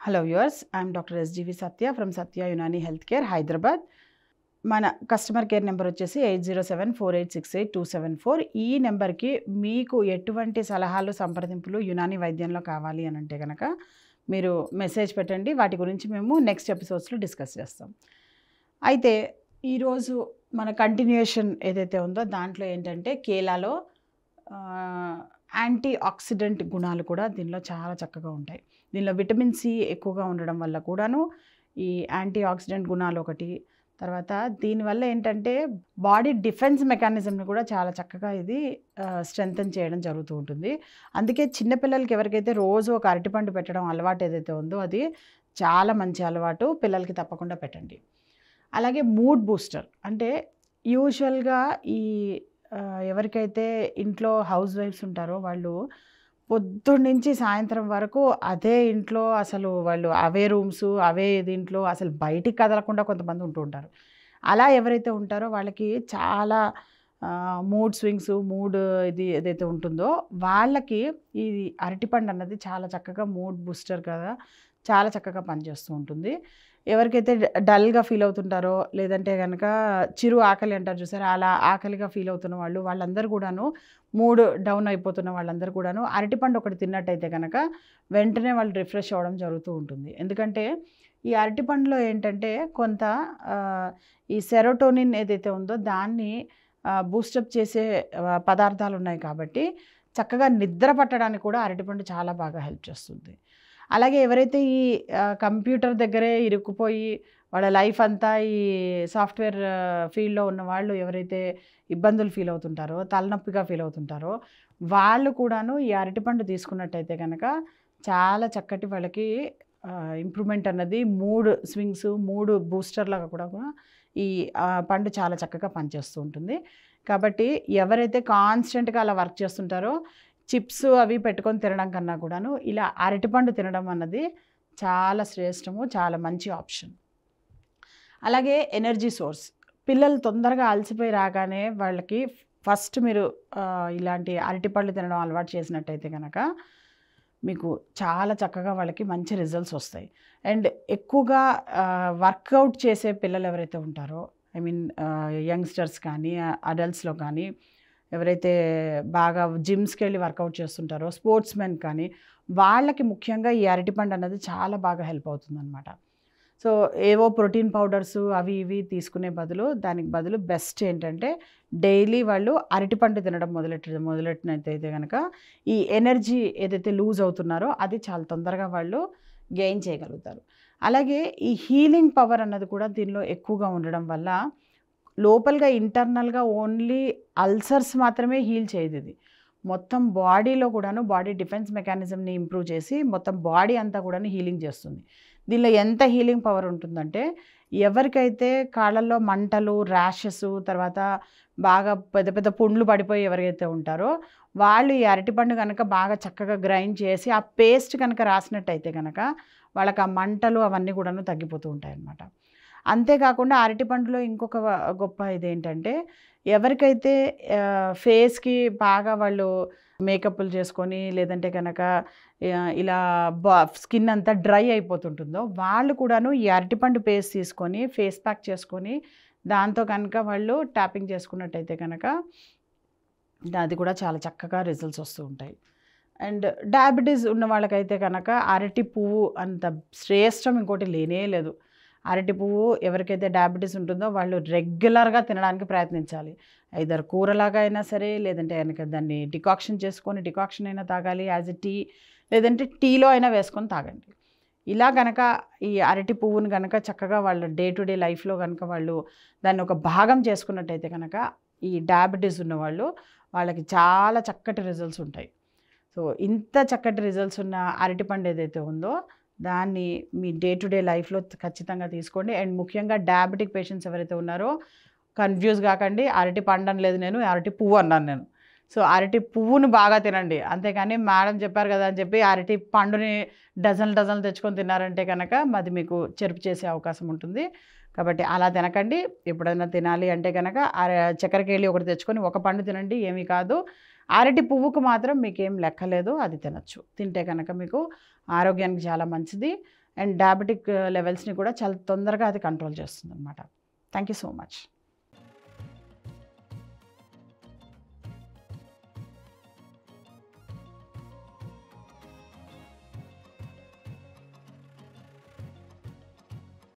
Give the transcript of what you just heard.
Hello viewers, I'm doctor SGV Satya from Satya Unani health care Hyderabad. మన customer care number వచ్చేసి 8074868274. ఈ నెంబర్కి మీకు ఎటువంటి సలహాలు సంప్రదింపులు యునాని వైద్యంలో కావాలి అని అంటే కనుక మీరు మెసేజ్ పెట్టండి. వాటి గురించి మేము నెక్స్ట్ ఎపిసోడ్స్లో డిస్కస్ చేస్తాం. అయితే ఈరోజు మన కంటిన్యూషన్ ఏదైతే ఉందో దాంట్లో ఏంటంటే కేలాలో యాంటీ ఆక్సిడెంట్ గుణాలు కూడా దీనిలో చాలా చక్కగా ఉంటాయి. దీనిలో విటమిన్ సి ఎక్కువగా ఉండడం వల్ల కూడాను ఈ యాంటీ ఆక్సిడెంట్ గుణాలు ఒకటి. తర్వాత దీనివల్ల ఏంటంటే బాడీ డిఫెన్స్ మెకానిజంని కూడా చాలా చక్కగా ఇది స్ట్రెంగ్తన్ చేయడం జరుగుతూ ఉంటుంది. అందుకే చిన్నపిల్లలకి ఎవరికైతే రోజు ఒక అరటిపండు పెట్టడం అలవాటు ఏదైతే ఉందో అది చాలా మంచి అలవాటు. పిల్లలకి తప్పకుండా పెట్టండి. అలాగే మూడ్ బూస్టర్ అంటే యూజువల్గా ఈ ఎవరికైతే ఇంట్లో హౌస్ వైఫ్స్ ఉంటారో వాళ్ళు పొద్దున్న నుంచి సాయంత్రం వరకు అదే ఇంట్లో అసలు వాళ్ళు అవే రూమ్స్ అవే దీంట్లో అసలు బయటికి కదలకుండా కొంతమంది ఉంటూ ఉంటారు. అలా ఎవరైతే ఉంటారో వాళ్ళకి చాలా మూడ్ స్వింగ్స్ ఇది ఏదైతే ఉంటుందో వాళ్ళకి ఈ అరటిపండు అన్నది చాలా చక్కగా మూడ్ బూస్టర్ కదా, చాలా చక్కగా పనిచేస్తూ ఉంటుంది. ఎవరికైతే డల్గా ఫీల్ అవుతుంటారో లేదంటే కనుక చిరు ఆకలి అంటారు చూసారా, అలా ఆకలిగా ఫీల్ అవుతున్న వాళ్ళందరూ కూడాను, మూడ్ డౌన్ అయిపోతున్న వాళ్ళందరూ కూడాను అరటిపండు ఒకటి తిన్నట్టయితే కనుక వెంటనే వాళ్ళు రిఫ్రెష్ అవ్వడం జరుగుతూ ఉంటుంది. ఎందుకంటే ఈ అరటిపండులో ఏంటంటే కొంత ఈ సెరోటోనిన్ ఏదైతే ఉందో దాన్ని బూస్టప్ చేసే పదార్థాలు ఉన్నాయి కాబట్టి చక్కగా నిద్ర పట్టడానికి కూడా అరటిపండు చాలా బాగా హెల్ప్ చేస్తుంది. అలాగే ఎవరైతే ఈ కంప్యూటర్ దగ్గరే ఇరుక్కుపోయి వాళ్ళ లైఫ్ అంతా ఈ సాఫ్ట్వేర్ ఫీల్డ్లో ఉన్న వాళ్ళు ఎవరైతే ఇబ్బందులు ఫీల్ అవుతుంటారో, తలనొప్పిగా ఫీల్ అవుతుంటారో వాళ్ళు కూడాను ఈ అరటిపండు తీసుకున్నట్టయితే కనుక చాలా చక్కటి వాళ్ళకి ఇంప్రూవ్మెంట్ అన్నది, మూడ్ స్వింగ్స్, మూడ్ బూస్టర్లాగా కూడా ఈ పండు చాలా చక్కగా పనిచేస్తూ ఉంటుంది. కాబట్టి ఎవరైతే కాన్స్టెంట్గా అలా వర్క్ చేస్తుంటారో చిప్స్ అవి పెట్టుకొని తినడం కన్నా కూడాను ఇలా అరటిపండు తినడం అన్నది చాలా శ్రేష్టము, చాలా మంచి ఆప్షన్. అలాగే ఎనర్జీ సోర్స్. పిల్లలు తొందరగా అలసిపోయి రాగానే వాళ్ళకి ఫస్ట్ మీరు ఇలాంటి అరటిపళ్ళు తినడం అలవాటు చేసినట్టయితే కనుక మీకు చాలా చక్కగా వాళ్ళకి మంచి రిజల్ట్స్ వస్తాయి. అండ్ ఎక్కువగా వర్కౌట్ చేసే పిల్లలు ఎవరైతే ఉంటారో, ఐ మీన్ యంగ్స్టర్స్ కానీ అడల్ట్స్లో కానీ ఎవరైతే బాగా జిమ్స్కి వెళ్ళి వర్కౌట్ చేస్తుంటారో, స్పోర్ట్స్ మెన్ కానీ వాళ్ళకి ముఖ్యంగా ఈ అరటిపండు అన్నది చాలా బాగా హెల్ప్ అవుతుందన్నమాట. సో ఏవో ప్రోటీన్ పౌడర్స్ అవి ఇవి తీసుకునే బదులు దానికి బదులు బెస్ట్ ఏంటంటే డైలీ వాళ్ళు అరటిపండు తినడం మొదలెట్టినట్టయితే కనుక ఈ ఎనర్జీ ఏదైతే లూజ్ అవుతున్నారో అది చాలా తొందరగా వాళ్ళు గెయిన్ చేయగలుగుతారు. అలాగే ఈ హీలింగ్ పవర్ అన్నది కూడా దీనిలో ఎక్కువగా ఉండడం వల్ల లోపలగా ఇంటర్నల్గా ఓన్లీ అల్సర్స్ మాత్రమే హీల్ చేయదు. ఇది మొత్తం బాడీలో కూడాను బాడీ డిఫెన్స్ మెకానిజంని ఇంప్రూవ్ చేసి మొత్తం బాడీ అంతా కూడాను హీలింగ్ చేస్తుంది. దీనిలో ఎంత హీలింగ్ పవర్ ఉంటుందంటే ఎవరికైతే కాళ్ళల్లో మంటలు, ర్యాషెస్, తర్వాత బాగా పెద్ద పెద్ద పుండ్లు పడిపోయి ఎవరైతే ఉంటారో వాళ్ళు ఈ అరటిపండు కనుక బాగా చక్కగా గ్రైండ్ చేసి ఆ పేస్ట్ కనుక రాసినట్టయితే కనుక వాళ్ళకి ఆ మంటలు అవన్నీ కూడాను తగ్గిపోతూ ఉంటాయి అన్నమాట. అంతేకాకుండా అరటిపండులో ఇంకొక గొప్ప ఇదేంటంటే ఎవరికైతే ఫేస్కి బాగా వాళ్ళు మేకప్లు చేసుకొని లేదంటే కనుక ఇలా స్కిన్ అంతా డ్రై అయిపోతుంటుందో వాళ్ళు కూడాను ఈ అరటిపండు పేస్ట్ తీసుకొని ఫేస్ ప్యాక్ చేసుకొని దాంతో కనుక వాళ్ళు ట్యాపింగ్ చేసుకున్నట్టయితే కనుక అది కూడా చాలా చక్కగా రిజల్ట్స్ వస్తూ ఉంటాయి. అండ్ డయాబెటీస్ ఉన్న వాళ్ళకైతే కనుక అరటి పువ్వు అంత శ్రేష్టం ఇంకోటి లేనే లేదు. అరటి పువ్వు ఎవరికైతే డయాబెటీస్ ఉంటుందో వాళ్ళు రెగ్యులర్గా తినడానికి ప్రయత్నించాలి. ఐదర్ కూరలాగా అయినా సరే, లేదంటే కనుక దాన్ని డికాక్షన్ అయినా తాగాలి, యాజ్ ఎ టీ, లేదంటే టీలో అయినా వేసుకొని తాగండి. ఇలా కనుక ఈ అరటి పువ్వుని కనుక చక్కగా వాళ్ళ డే టు డే లైఫ్లో కనుక వాళ్ళు దాన్ని ఒక భాగం చేసుకున్నట్టయితే కనుక ఈ డయాబెటీస్ ఉన్నవాళ్ళు వాళ్ళకి చాలా చక్కటి రిజల్ట్స్ ఉంటాయి. సో ఇంత చక్కటి రిజల్ట్స్ ఉన్న అరటిపండు ఏదైతే ఉందో దాన్ని మీ డే టు డే లైఫ్లో ఖచ్చితంగా తీసుకోండి. అండ్ ముఖ్యంగా డయాబెటిక్ పేషెంట్స్ ఎవరైతే ఉన్నారో కన్ఫ్యూజ్ కాకండి. అరటి పండు అనలేదు నేను, అరటి పువ్వు అన్నాను నేను. సో అరటి పువ్వును బాగా తినండి, అంతేకాని మేడం చెప్పారు కదా అని చెప్పి అరటి పండుని డజన్లు తెచ్చుకొని తిన్నారంటే కనుక అది మీకు చెరుపు చేసే అవకాశం ఉంటుంది. కాబట్టి అలా తినకండి. ఎప్పుడైనా తినాలి అంటే కనుక చక్కెరకేళి ఒకటి తెచ్చుకొని ఒక పండు తినండి, ఏమీ కాదు. అరటి పువ్వుకు మాత్రం మీకేం లెక్కలేదు, అది తినచ్చు. తింటే కనుక మీకు ఆరోగ్యానికి చాలా మంచిది. అండ్ డయాబెటిక్ లెవెల్స్ని కూడా చాలా తొందరగా అది కంట్రోల్ చేస్తుంది అనమాట. Thank you so much.